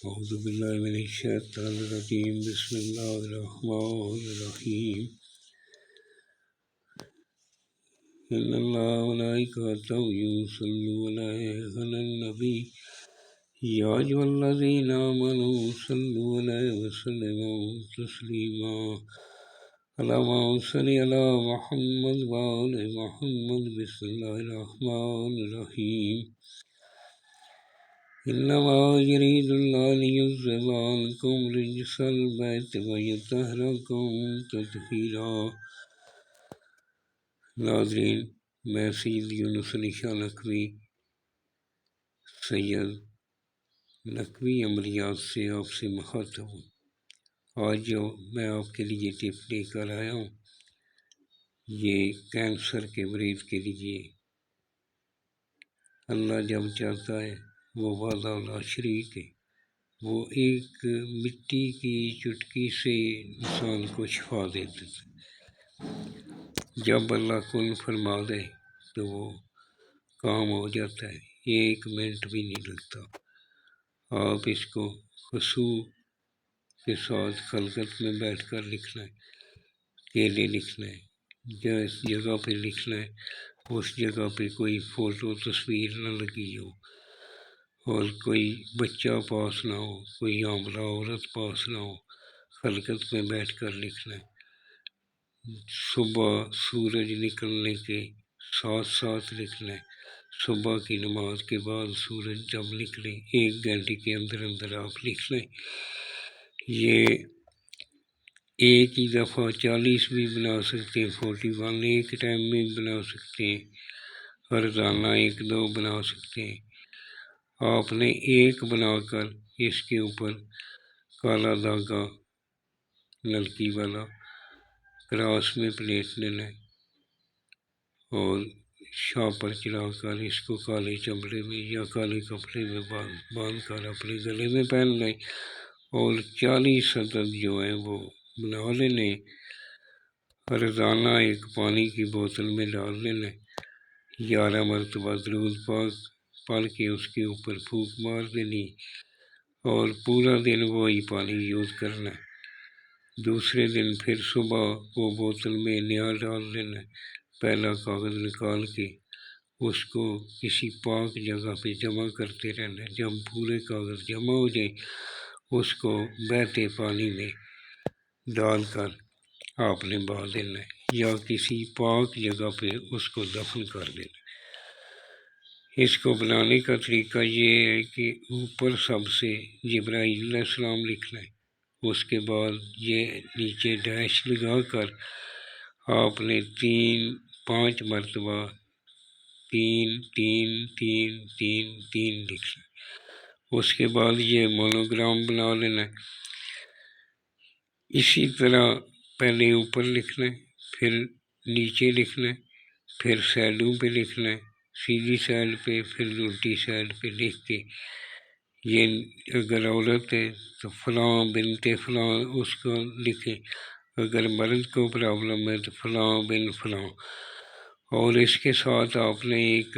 اعوذ باللہ من الشیطان الرجیم بسم اللہ الرحمن الرحیم ان اللہ وملائکتہ یصلون علی النبی یا ایھا الذین آمنوا صلوا علیہ وسلموا تسلیما اللہم صل علی محمد وآل محمد بسم اللہ الرحمن الرحیم انما یرید اللہ لیذھب عنکم رجس البیت ویطہرکم تطہیرا۔ ناظرین، میں سید یونس علی شاہ نقوی سید نقوی عملیات سے آپ سے مخاطب ہوں۔ آج جو میں آپ کے لیے ٹپ لے کر آیا ہوں یہ کینسر کے مریض کے لیے۔ اللہ جب چاہتا ہے وہ وعدہ لا شریک ہے، وہ ایک مٹی کی چٹکی سے انسان کو شفا دے دیتا ہے۔ جب اللہ کن فرما دے تو وہ کام ہو جاتا ہے، 1 منٹ بھی نہیں لگتا۔ آپ اس کو خشوع کے ساتھ خلقت میں بیٹھ کر لکھنا ہے، اکیلے لکھنا ہے، جس جگہ پہ لکھنا ہے اس جگہ پہ کوئی فوٹو تصویر نہ لگی ہو اور کوئی بچہ پاس نہ ہو، کوئی حاملہ عورت پاس نہ ہو، خلقت میں بیٹھ کر لکھنا ہے۔ صبح سورج نکلنے کے ساتھ ساتھ لکھنا ہے، صبح کی نماز کے بعد سورج جب نکلے 1 گھنٹے کے اندر اندر آپ لکھ لیں۔ یہ ایک ہی دفعہ 40 بھی بنا سکتے ہیں، 41 ایک ٹائم میں بنا سکتے ہیں، روزانہ 1-2 بنا سکتے ہیں۔ آپ نے 1 بنا کر اس کے اوپر کالا دھاگا نلکی والا کراس میں پلیٹ لینا ہے اور شاپر چلا کر اس کو کالے چمڑے میں یا کالے کپڑے میں باندھ کر اپنے گلے میں پہن لیں اور 40 عدد جو ہیں وہ بنا لینے۔ روزانہ 1 پانی کی بوتل میں ڈال لینا، 11 مرتبہ درود پاک پڑھ کے اس کے اوپر پھونک مار دینی اور پورا دن وہی پانی یوز کرنا ہے۔ دوسرے دن پھر صبح وہ بوتل میں نیا ڈال لینا ہے، پہلا کاغذ نکال کے اس کو کسی پاک جگہ پہ جمع کرتے رہنا ہے۔ جب پورے کاغذ جمع ہو جائیں اس کو بہتے پانی میں ڈال کر آپ نے بہا دینا ہے یا کسی پاک جگہ پہ اس کو دفن کر دینا ہے۔ اس کو بنانے کا طریقہ یہ ہے کہ اوپر سب سے جبرائیل علیہ السلام لکھنا ہے، اس کے بعد یہ نیچے ڈیش لگا کر آپ نے 5 مرتبہ 3 3 3 3 3 لکھنا ہے۔ اس کے بعد یہ مونوگرام بنا لینا ہے۔ اسی طرح پہلے اوپر لکھنا ہے، پھر نیچے لکھنا ہے، پھر سائڈوں پہ لکھنا ہے، سیدھی سائڈ پہ پھر الٹی سائڈ پہ لکھ کے یہ اگر عورت ہے تو فلاں بنت فلاں اس کو لکھیں، اگر مرد کو پرابلم ہے تو فلاں بن فلاں۔ اور اس کے ساتھ آپ نے ایک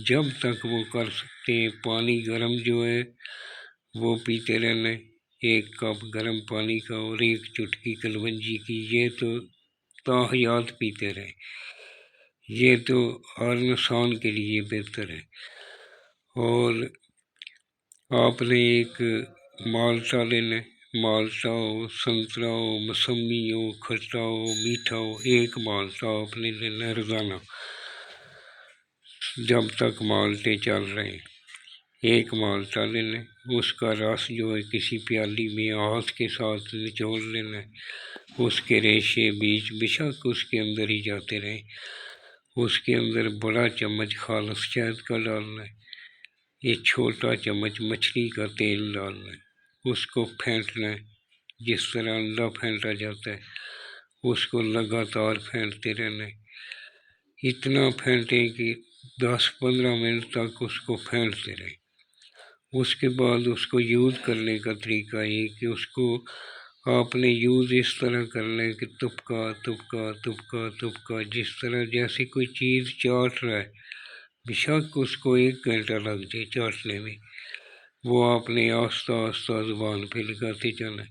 جب تک وہ کر سکتے ہیں پانی گرم جو ہے وہ پیتے رہنا ہے، 1 کپ گرم پانی کا اور 1 چٹکی کلونجی کی، یہ تو تاحیات پیتے رہیں، یہ تو ہر انسان کے لیے بہتر ہے۔ اور آپ نے ایک مالٹا لینا ہے، مالٹا ہو، سنترا ہو، موسمی ہو، کھٹا ہو، میٹھا ہو، 1 مالٹا آپ نے لینا ہے روزانہ جب تک مالٹے چل رہے ہیں۔ 1 مالٹا لینا ہے، اس کا رس جو ہے کسی پیالی میں ہاتھ کے ساتھ نچوڑ لینا ہے، اس کے ریشے بیچ بشک اس کے اندر ہی جاتے رہیں، اس کے اندر بڑا چمچ خالص شہد کا ڈالنا ہے، 1 چھوٹا چمچ مچھلی کا تیل ڈالنا ہے، اس کو پھینٹنا ہے جس طرح انڈا پھینٹا جاتا ہے، اس کو لگاتار پھینٹتے رہنا ہے، اتنا پھینٹیں کہ 10-15 منٹ تک اس کو پھینٹتے رہیں۔ اس کے بعد اس کو یوز کرنے کا طریقہ یہ کہ اس کو آپ نے یوز اس طرح کرنا ہے کہ تبکا تبکا تبکا تبکا، جس طرح جیسے کوئی چیز چاٹ رہا ہے، بے شک اس کو 1 گھنٹہ لگ جائے چاٹنے میں، وہ آپ نے آہستہ آہستہ زبان پہ لگاتے جانا ہے۔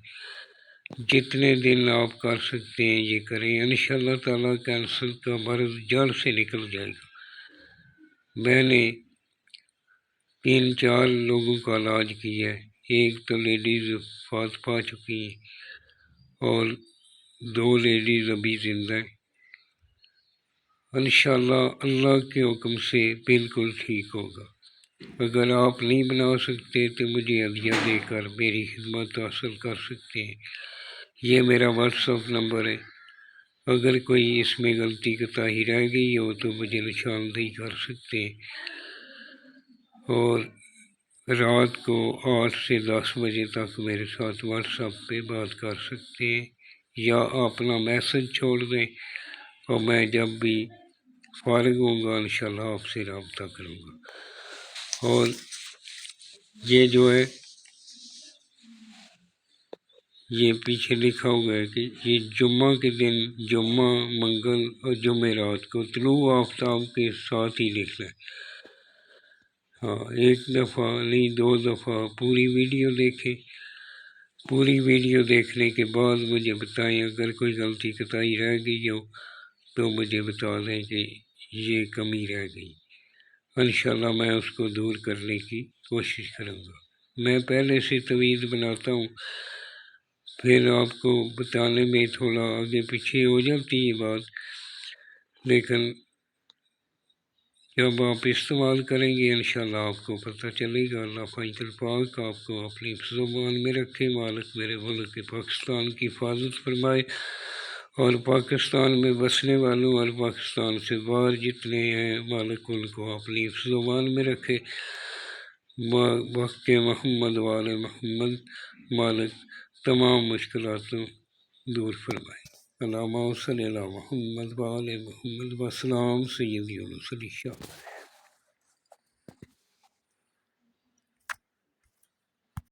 جتنے دن آپ کر سکتے ہیں یہ کریں، انشاءاللہ تعالیٰ کینسر کا مرض جڑ سے نکل جائے گا۔ میں نے 3-4 لوگوں کا علاج کیا ہے، ایک تو لیڈیز فوت پا چکی ہیں اور 2 لیڈیز ابھی زندہ ہیں۔ انشاءاللہ اللہ کے حکم سے بالکل ٹھیک ہوگا۔ اگر آپ نہیں بنا سکتے تو مجھے ہدیہ دے کر میری خدمت حاصل کر سکتے ہیں۔ یہ میرا واٹس ایپ نمبر ہے، اگر کوئی اس میں غلطی کوتاہی رہ گئی ہو تو مجھے نشاندہی کر سکتے ہیں، اور رات کو 8 سے 10 بجے تک میرے ساتھ واٹس ایپ پہ بات کر سکتے ہیں، یا اپنا میسج چھوڑ دیں اور میں جب بھی فارغ ہوں گا انشاءاللہ آپ سے رابطہ کروں گا۔ اور یہ جو ہے یہ پیچھے لکھا ہوا ہے کہ یہ جمعہ کے دن، جمعہ، منگل اور جمعرات کو طلوع آفتاب کے ساتھ ہی لکھنا ہے۔ ہاں، 1 دفعہ نہیں 2 دفعہ پوری ویڈیو دیکھیں۔ پوری ویڈیو دیکھنے کے بعد مجھے بتائیں، اگر کوئی غلطی کوتاہی رہ گئی ہو تو مجھے بتا دیں کہ یہ کمی رہ گئی، انشاءاللہ میں اس کو دور کرنے کی کوشش کروں گا۔ میں پہلے سے تویز بناتا ہوں، پھر آپ کو بتانے میں تھوڑا آگے پیچھے ہو جاتی ہے بات، لیکن جب آپ استعمال کریں گے انشاءاللہ آپ کو پتہ چلے گا۔ اللہ فضل پاک آپ کو اپنی زبان میں رکھے، مالک میرے ملک پاکستان کی حفاظت فرمائے، اور پاکستان میں بسنے والوں اور پاکستان سے باہر جتنے ہیں مالک ان کو اپنی زبان میں رکھے، وقت محمد وال محمد مالک تمام مشکلاتوں دور فرمائے۔ اللہم صلی علی محمد وآل محمد وسلام سیدی رسول اللہ۔